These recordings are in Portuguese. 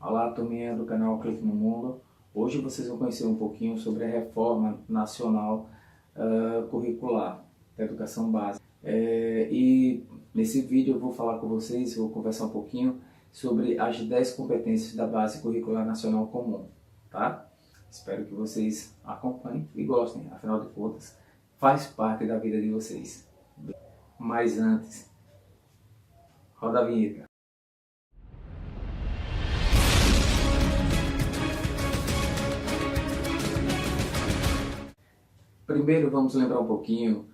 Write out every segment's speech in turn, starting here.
Olá, turminha do canal Clique no Mundo. Hoje vocês vão conhecer um pouquinho sobre a reforma nacional curricular da educação básica. E nesse vídeo eu vou falar com vocês, vou conversar um pouquinho sobre as 10 competências da Base Curricular Nacional Comum, tá? Espero que vocês acompanhem e gostem, afinal de contas, faz parte da vida de vocês. Mas antes, roda a vinheta. Primeiro vamos lembrar um pouquinho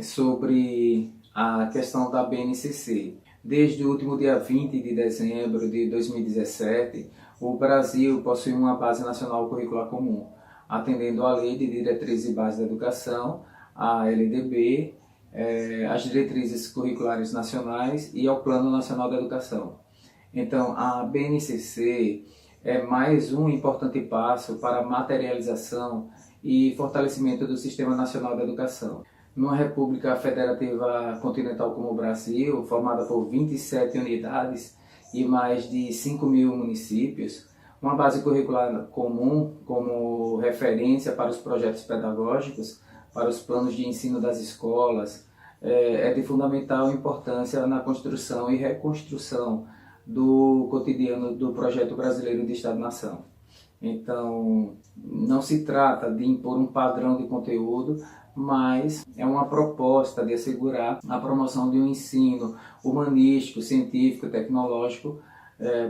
sobre a questão da BNCC. Desde o último dia 20 de dezembro de 2017, o Brasil possui uma Base Nacional Curricular Comum, atendendo à Lei de Diretrizes e Bases da Educação, a LDB, as Diretrizes Curriculares Nacionais e ao Plano Nacional da Educação. Então, a BNCC é mais um importante passo para a materialização e fortalecimento do Sistema Nacional da Educação. Numa República Federativa Continental como o Brasil, formada por 27 unidades e mais de 5.000 municípios, uma base curricular comum como referência para os projetos pedagógicos, para os planos de ensino das escolas, é de fundamental importância na construção e reconstrução do cotidiano do projeto brasileiro de Estado-nação. Então, não se trata de impor um padrão de conteúdo, mas é uma proposta de assegurar a promoção de um ensino humanístico, científico, tecnológico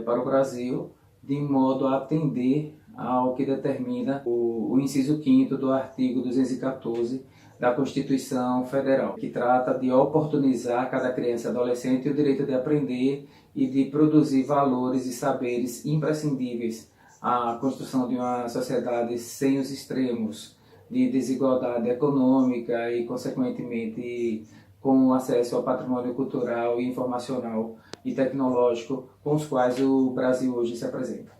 para o Brasil, de modo a atender ao que determina o inciso 5º do artigo 214 da Constituição Federal, que trata de oportunizar a cada criança e adolescente o direito de aprender e de produzir valores e saberes imprescindíveis à construção de uma sociedade sem os extremos de desigualdade econômica e, consequentemente, com acesso ao patrimônio cultural, informacional e tecnológico com os quais o Brasil hoje se apresenta.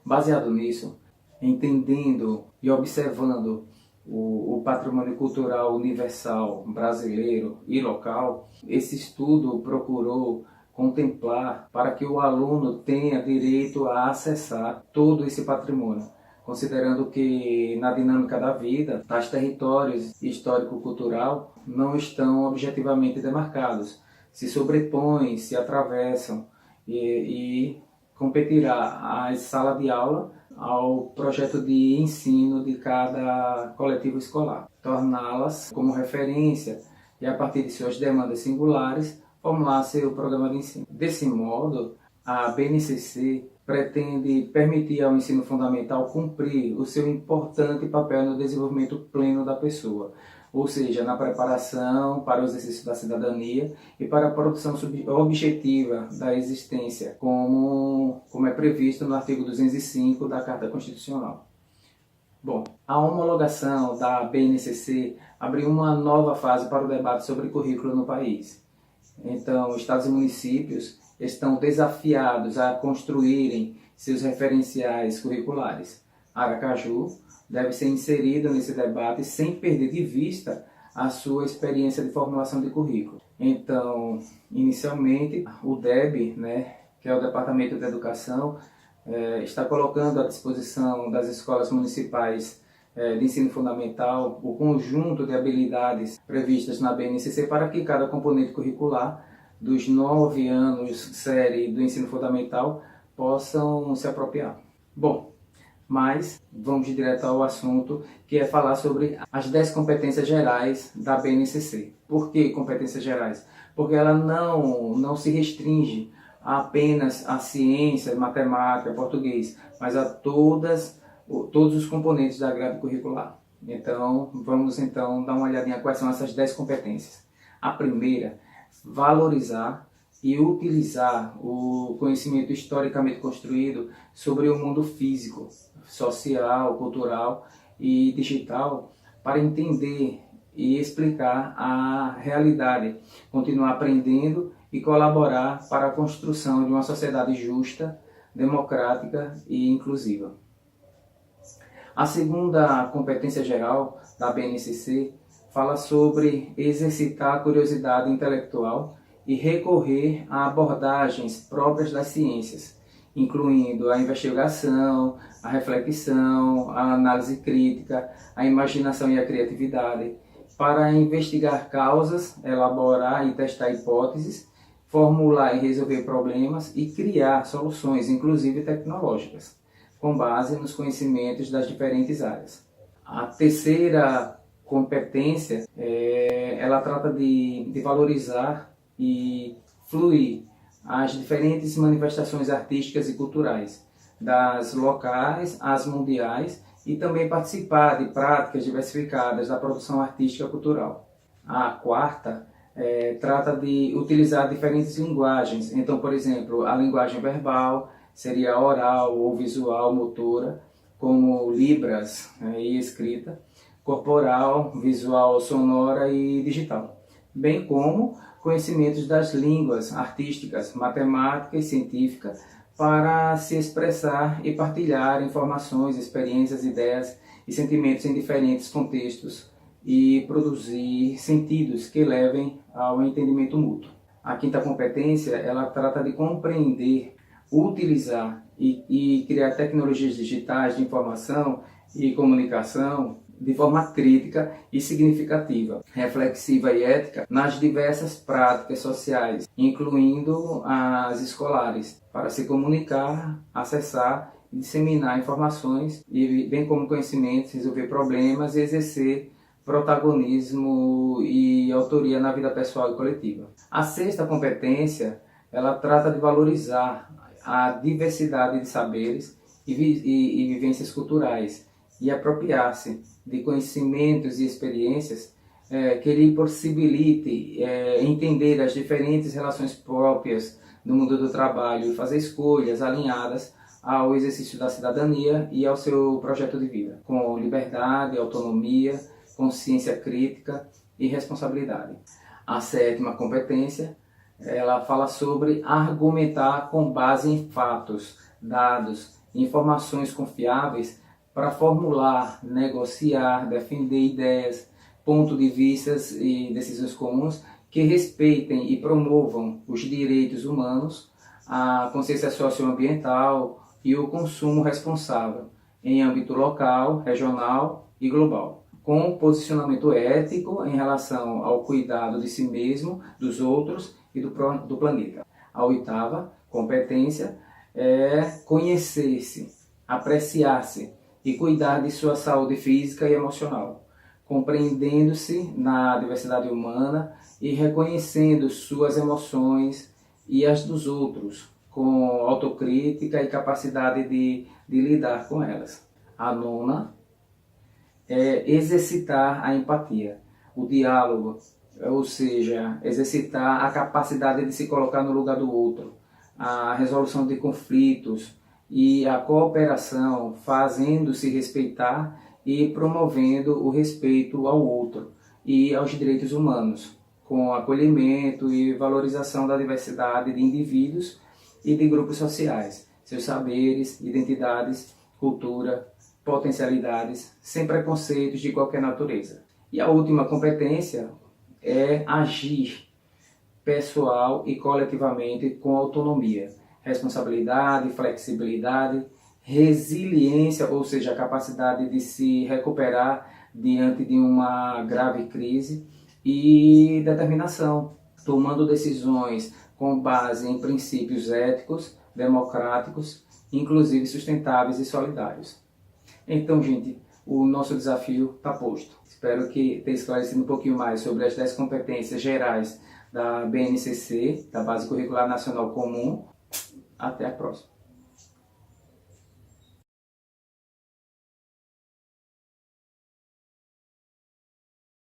Baseado nisso, entendendo e observando o patrimônio cultural universal brasileiro e local, esse estudo procurou contemplar para que o aluno tenha direito a acessar todo esse patrimônio, considerando que na dinâmica da vida, tais territórios histórico-cultural não estão objetivamente demarcados, se sobrepõem, se atravessam e competirá a sala de aula ao projeto de ensino de cada coletivo escolar, torná-las como referência e, a partir de suas demandas singulares, formular seu programa de ensino. Desse modo, a BNCC pretende permitir ao ensino fundamental cumprir o seu importante papel no desenvolvimento pleno da pessoa, ou seja, na preparação para o exercício da cidadania e para a produção objetiva da existência, como é previsto no artigo 205 da Carta Constitucional. Bom, a homologação da BNCC abriu uma nova fase para o debate sobre currículo no país. Então, estados e municípios estão desafiados a construírem seus referenciais curriculares. Aracaju deve ser inserido nesse debate sem perder de vista a sua experiência de formulação de currículo. Então, inicialmente, o DEB, que é o Departamento de Educação, está colocando à disposição das escolas municipais de ensino fundamental o conjunto de habilidades previstas na BNCC para que cada componente curricular dos 9 anos série do ensino fundamental possam se apropriar. Bom, mas vamos direto ao assunto, que é falar sobre as 10 competências gerais da BNCC. Por que competências gerais? Porque ela não se restringe apenas à ciência, matemática, português, mas a todos os componentes da grade curricular. Então, vamos dar uma olhadinha quais são essas 10 competências. A primeira, valorizar e utilizar o conhecimento historicamente construído sobre o mundo físico, social, cultural e digital para entender e explicar a realidade, continuar aprendendo e colaborar para a construção de uma sociedade justa, democrática e inclusiva. A segunda competência geral da BNCC fala sobre exercitar a curiosidade intelectual e recorrer a abordagens próprias das ciências, incluindo a investigação, a reflexão, a análise crítica, a imaginação e a criatividade, para investigar causas, elaborar e testar hipóteses, formular e resolver problemas e criar soluções, inclusive tecnológicas, com base nos conhecimentos das diferentes áreas. A terceira competência, ela trata de valorizar e fluir as diferentes manifestações artísticas e culturais, das locais às mundiais, e também participar de práticas diversificadas da produção artística cultural. A quarta trata de utilizar diferentes linguagens. Então, por exemplo, a linguagem verbal seria oral ou visual motora, como libras e escrita, corporal, visual sonora e digital, bem como conhecimentos das línguas artísticas, matemática e científica, para se expressar e partilhar informações, experiências, ideias e sentimentos em diferentes contextos e produzir sentidos que levem ao entendimento mútuo. A quinta competência, ela trata de compreender, utilizar e criar tecnologias digitais de informação e comunicação de forma crítica e significativa, reflexiva e ética nas diversas práticas sociais, incluindo as escolares, para se comunicar, acessar e disseminar informações, e bem como conhecimentos, resolver problemas e exercer protagonismo e autoria na vida pessoal e coletiva. A sexta competência, ela trata de valorizar a diversidade de saberes e vivências culturais e apropriar-se de conhecimentos e experiências que lhe possibilite entender as diferentes relações próprias no mundo do trabalho e fazer escolhas alinhadas ao exercício da cidadania e ao seu projeto de vida, com liberdade, autonomia, consciência crítica e responsabilidade. A sétima competência, ela fala sobre argumentar com base em fatos, dados, informações confiáveis para formular, negociar, defender ideias, pontos de vista e decisões comuns que respeitem e promovam os direitos humanos, a consciência socioambiental e o consumo responsável em âmbito local, regional e global, com posicionamento ético em relação ao cuidado de si mesmo, dos outros e do planeta. A oitava competência é conhecer-se, apreciar-se e cuidar de sua saúde física e emocional, compreendendo-se na diversidade humana e reconhecendo suas emoções e as dos outros, com autocrítica e capacidade de lidar com elas. A nona é exercitar a empatia, o diálogo, ou seja, exercitar a capacidade de se colocar no lugar do outro, a resolução de conflitos e a cooperação, fazendo-se respeitar e promovendo o respeito ao outro e aos direitos humanos, com acolhimento e valorização da diversidade de indivíduos e de grupos sociais, seus saberes, identidades, cultura, potencialidades, sem preconceitos de qualquer natureza. E a última competência é agir pessoal e coletivamente com autonomia, responsabilidade, flexibilidade, resiliência, ou seja, a capacidade de se recuperar diante de uma grave crise, e determinação, tomando decisões com base em princípios éticos, democráticos, inclusive sustentáveis e solidários. Então, gente, o nosso desafio está posto. Espero que tenha esclarecido um pouquinho mais sobre as 10 competências gerais da BNCC, da Base Curricular Nacional Comum. Até a próxima.